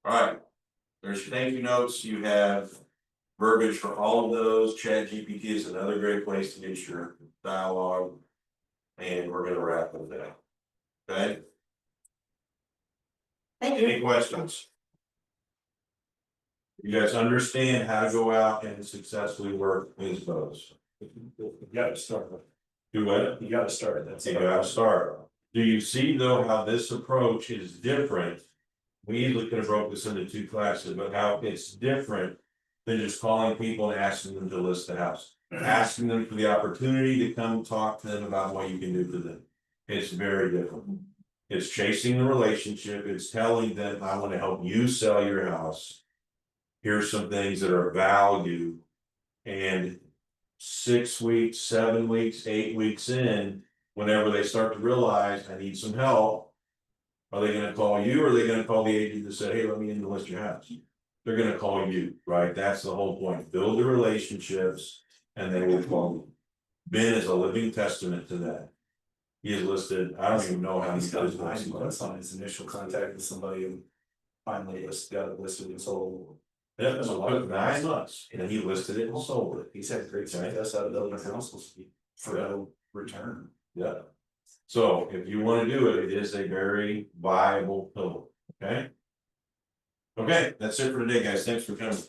Alright. There's your thank you notes, you have verbiage for all of those. Chat GPT is another great place to get your dialogue. And we're gonna wrap with that. Okay? Thank you. Any questions? You guys understand how to go out and successfully work FSBOs? You gotta start, Do what? you gotta start, that's. You gotta start. Do you see though how this approach is different? We easily could have broke this into 2 classes, but how it's different than just calling people and asking them to list the house. Asking them for the opportunity to come talk to them about what you can do for them. It's very different. It's chasing the relationship, it's telling them, I want to help you sell your house. Here's some things that are value. And 6 weeks, 7 weeks, 8 weeks in, whenever they start to realize I need some help. Are they gonna call you or are they gonna call the agent that said, hey, let me in to list your house? They're gonna call you, right? That's the whole point. Build the relationships and they will call you. Ben is a living testament to that. He has listed, I don't even know how He's many got 9 businesses. months on his initial contact with somebody and finally got it listed and sold. Yeah, so it took 9 months and he listed it and sold it. He's had great success out of building houses for no return. Yeah. So if you wanna do it, it is a very viable pillar, okay? Okay, that's it for today, guys. Thanks for coming.